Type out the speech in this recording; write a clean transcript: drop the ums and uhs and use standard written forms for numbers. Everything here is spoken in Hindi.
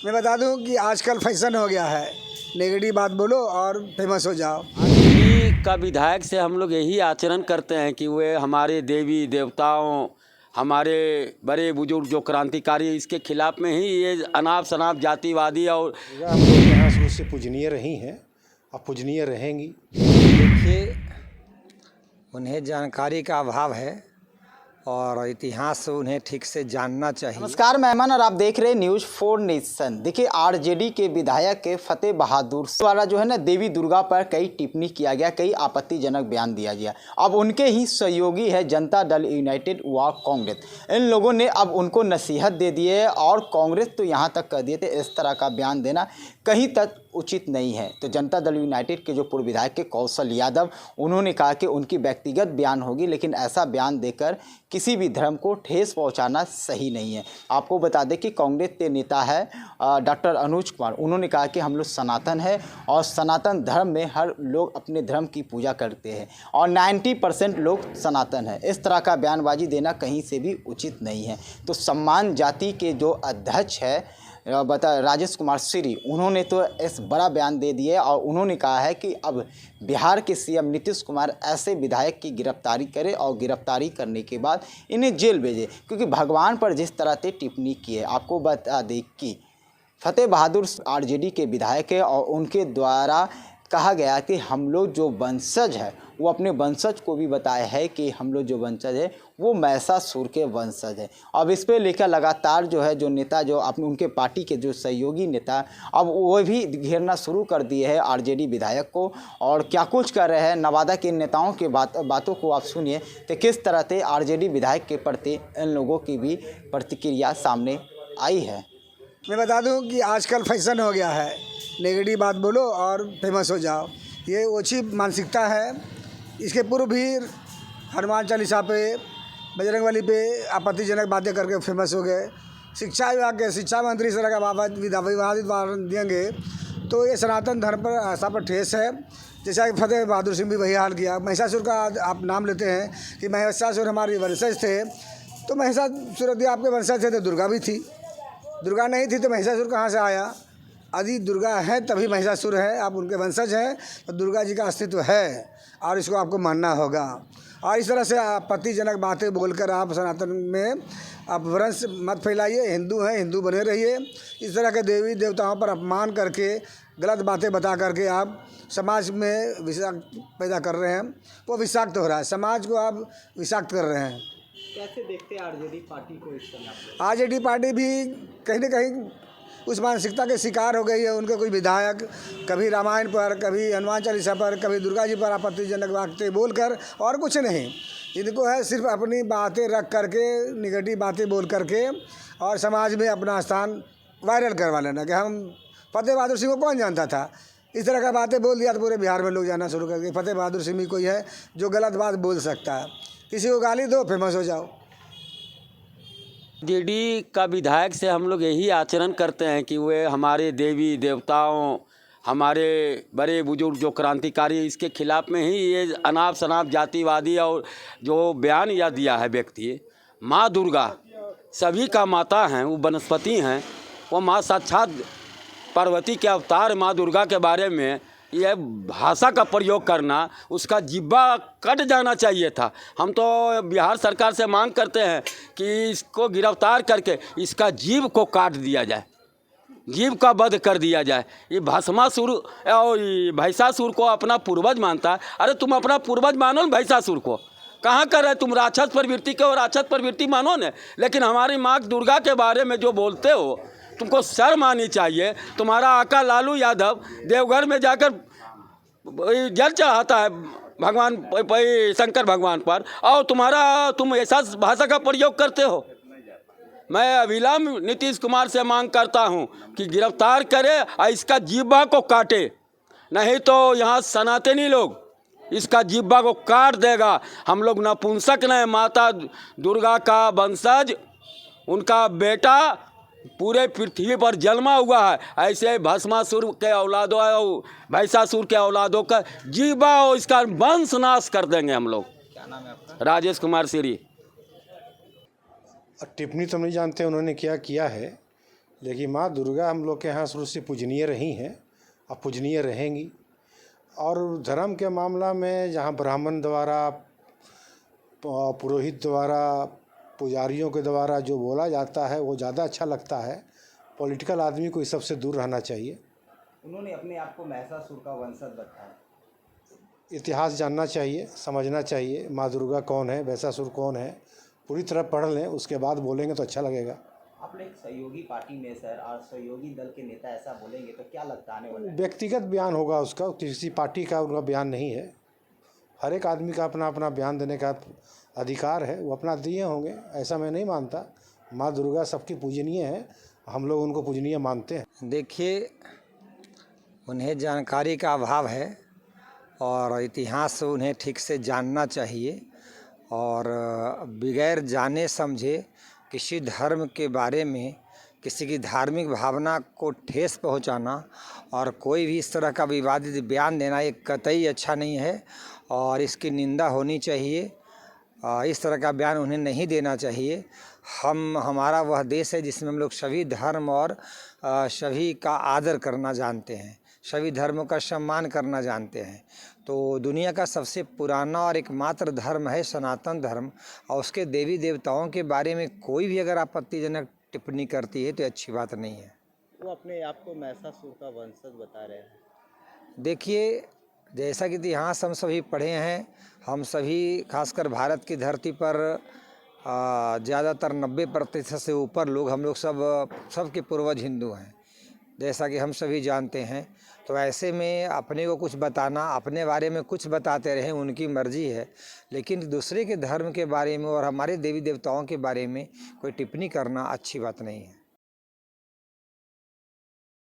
मैं बता दूं कि आजकल फैशन हो गया है, नेगेटिव बात बोलो और फेमस हो जाओ। आरजेडी का विधायक से हम लोग यही आचरण करते हैं कि वे हमारे देवी देवताओं, हमारे बड़े बुजुर्ग जो क्रांतिकारी, इसके खिलाफ में ही ये अनाप शनाप जातिवादी और हम लोग यहाँ शुरू से पूजनीय रही हैं और पूजनीय रहेंगी। देखिए, उन्हें जानकारी का अभाव है और इतिहास उन्हें ठीक से जानना चाहिए। नमस्कार, मैं अमन और आप देख रहे हैं न्यूज़ 4 नेशन। देखिए, आरजेडी के विधायक के फतेह बहादुर द्वारा जो है ना देवी दुर्गा पर कई टिप्पणी किया गया, कई आपत्तिजनक बयान दिया गया। अब उनके ही सहयोगी है जनता दल यूनाइटेड व कांग्रेस, इन लोगों ने अब उनको नसीहत दे दी है और कांग्रेस तो यहाँ तक कह दिए थे इस तरह का बयान देना कहीं तक उचित नहीं है। तो जनता दल यूनाइटेड के जो पूर्व विधायक के कौशल यादव, उन्होंने कहा कि उनकी व्यक्तिगत बयान होगी, लेकिन ऐसा बयान देकर किसी भी धर्म को ठेस पहुंचाना सही नहीं है। आपको बता दें कि कांग्रेस के नेता है डॉक्टर अनुज कुमार, उन्होंने कहा कि हम लोग सनातन है और सनातन धर्म में हर लोग अपने धर्म की पूजा करते हैं और 90% लोग सनातन है। इस तरह का बयानबाजी देना कहीं से भी उचित नहीं है। तो सम्मान जाति के जो अध्यक्ष है राजेश कुमार श्री, उन्होंने तो इस बड़ा बयान दे दिए और उन्होंने कहा है कि अब बिहार के सीएम नीतीश कुमार ऐसे विधायक की गिरफ्तारी करे और गिरफ्तारी करने के बाद इन्हें जेल भेजे, क्योंकि भगवान पर जिस तरह से टिप्पणी की है। आपको बता दें कि फतेह बहादुर आरजेडी के विधायक है और उनके द्वारा कहा गया कि हम लोग जो वंशज है वो अपने वंशज को भी बताया है कि हम लोग जो वंशज है वो महिषासुर के वंशज है। अब इस पे लेकर लगातार जो है जो नेता जो अपने उनके पार्टी के जो सहयोगी नेता, अब वो भी घेरना शुरू कर दिए है आरजेडी विधायक को और क्या कुछ कर रहे हैं। नवादा के नेताओं के बातों को आप सुनिए तो किस तरह से आरजेडी विधायक के प्रति इन लोगों की भी प्रतिक्रिया सामने आई है। मैं बता दूं कि आजकल फैशन हो गया है, नेगेटिव बात बोलो और फेमस हो जाओ, ये ओछी मानसिकता है। इसके पूर्व भी हनुमान चालीसा पे, बजरंगबली पे आपत्तिजनक बातें करके फेमस हो गए। शिक्षा विभाग के शिक्षा मंत्री इस तरह का विवादित बयान देंगे तो ये सनातन धर्म पर आस्था पर ठेस है। जैसा कि फतेह बहादुर सिंह भी वही हाल किया। महिषासुर का आप नाम लेते हैं कि महिषासुर हमारे वंशज थे, तो महिषासुर यदि आपके वंशज थे तो दुर्गा भी थी, दुर्गा नहीं थी तो महिषासुर कहाँ से आया? यदि दुर्गा है तभी महिषासुर है, आप उनके वंशज हैं तो दुर्गा जी का अस्तित्व है और इसको आपको मानना होगा। और इस तरह से आपत्तिजनक बातें बोलकर आप सनातन में आप वंश मत फैलाइए। हिंदू हैं, हिंदू बने रहिए। इस तरह के देवी देवताओं पर अपमान करके, गलत बातें बता करके आप समाज में विषाक्त पैदा कर रहे हैं। वो विषाक्त हो रहा है, समाज को आप विषाक्त कर रहे हैं। कैसे देखते हैं आरजेडी पार्टी को इस तरह? आरजेडी पार्टी भी कहीं ना कहीं उस मानसिकता के शिकार हो गई है। उनके कोई विधायक कभी रामायण पर, कभी हनुमान चालीसा पर, कभी दुर्गा जी पर आपत्तिजनक बातें बोलकर, और कुछ नहीं, इनको है सिर्फ अपनी बातें रख करके, निगेटिव बातें बोल करके और समाज में अपना स्थान वायरल करवा लेना कि हम फतेह बहादुर सिंह को कौन जानता था। इस तरह का बातें बोल दिया तो पूरे बिहार में लोग जानना शुरू कर दिए फतेह बहादुर सिंह भी कोई है जो गलत बात बोल सकता है। किसी को गाली दो, फेमस हो जाओ। आरजेडी का विधायक से हम लोग यही आचरण करते हैं कि वे हमारे देवी देवताओं, हमारे बड़े बुजुर्ग जो क्रांतिकारी, इसके खिलाफ में ही ये अनाप शनाप जातिवादी और जो बयान यह दिया है व्यक्ति। माँ दुर्गा सभी का माता हैं, वो वनस्पति हैं, वो माँ साक्षात पार्वती के अवतार माँ दुर्गा के बारे में यह भाषा का प्रयोग करना, उसका जिब्बा कट जाना चाहिए था। हम तो बिहार सरकार से मांग करते हैं कि इसको गिरफ्तार करके इसका जीभ को काट दिया जाए, जीव का वध कर दिया जाए। ये भस्मासुर और महिषासुर को अपना पूर्वज मानता है। अरे तुम अपना पूर्वज मानो न महिषासुर को, कहाँ कर रहे तुम? राक्षस प्रवृत्ति के और राक्षस प्रवृत्ति मानो न, लेकिन हमारी माँ दुर्गा के बारे में जो बोलते हो तुमको शर्म आनी चाहिए। तुम्हारा आका लालू यादव देवघर में जाकर जल चढ़ाता है भगवान शंकर भगवान पर, और तुम ऐसा भाषा का प्रयोग करते हो। मैं अविलंब नीतीश कुमार से मांग करता हूं कि गिरफ्तार करे और इसका जिह्वा को काटे, नहीं तो यहाँ सनातनी लोग इसका जिह्वा को काट देगा। हम लोग नपुंसक नहीं, माता दुर्गा का वंशज, उनका बेटा पूरे पृथ्वी पर जन्मा हुआ है। ऐसे भस्मासुर के औलादों, महिषासुर के औलादों का जिह्वा और इसका वंश नाश कर देंगे हम लोग। क्या नाम है आपका? राजेश कुमार श्री। टिप्पणी तो नहीं जानते उन्होंने क्या किया है, लेकिन माँ दुर्गा हम लोग के यहाँ शुरू से पूजनीय रही हैं और पूजनीय रहेंगी। और धर्म के मामला में जहाँ ब्राह्मण द्वारा, पुरोहित द्वारा, पुजारियों के द्वारा जो बोला जाता है वो ज़्यादा अच्छा लगता है। पॉलिटिकल आदमी को इस सबसे दूर रहना चाहिए। उन्होंने अपने आप को महिषासुर का वंशज बताया। इतिहास जानना चाहिए, समझना चाहिए माँ दुर्गा कौन है, महिषासुर कौन है, पूरी तरह पढ़ लें, उसके बाद बोलेंगे तो अच्छा लगेगा। आप एक सहयोगी पार्टी में सर और सहयोगी दल के नेता ऐसा बोलेंगे तो क्या लगता आने वाला है? व्यक्तिगत बयान होगा उसका, किसी पार्टी का उनका बयान नहीं है। हर एक आदमी का अपना अपना बयान देने का अधिकार है, वो अपना दिए होंगे, ऐसा मैं नहीं मानता। माँ दुर्गा सबकी पूजनीय है, हम लोग उनको पूजनीय मानते हैं। देखिए, उन्हें जानकारी का अभाव है और इतिहास उन्हें ठीक से जानना चाहिए। और बगैर जाने समझे किसी धर्म के बारे में किसी की धार्मिक भावना को ठेस पहुंचाना और कोई भी इस तरह का विवादित बयान देना ये कतई अच्छा नहीं है और इसकी निंदा होनी चाहिए। इस तरह का बयान उन्हें नहीं देना चाहिए। हमारा वह देश है जिसमें हम लोग सभी धर्म और सभी का आदर करना जानते हैं, सभी धर्मों का सम्मान करना जानते हैं। तो दुनिया का सबसे पुराना और एकमात्र धर्म है सनातन धर्म, और उसके देवी देवताओं के बारे में कोई भी अगर आपत्तिजनक टिप्पणी करती है तो अच्छी बात नहीं है। वो अपने आप को महिषासुर का वंशज बता रहे हैं। देखिए, जैसा कि इतिहास हम सभी पढ़े हैं, हम सभी खासकर भारत की धरती पर ज़्यादातर 90% से ऊपर लोग, हम लोग सबके पूर्वज हिंदू हैं, जैसा कि हम सभी जानते हैं। तो ऐसे में अपने को कुछ बताना, अपने बारे में कुछ बताते रहें, उनकी मर्जी है, लेकिन दूसरे के धर्म के बारे में और हमारे देवी देवताओं के बारे में कोई टिप्पणी करना अच्छी बात नहीं है।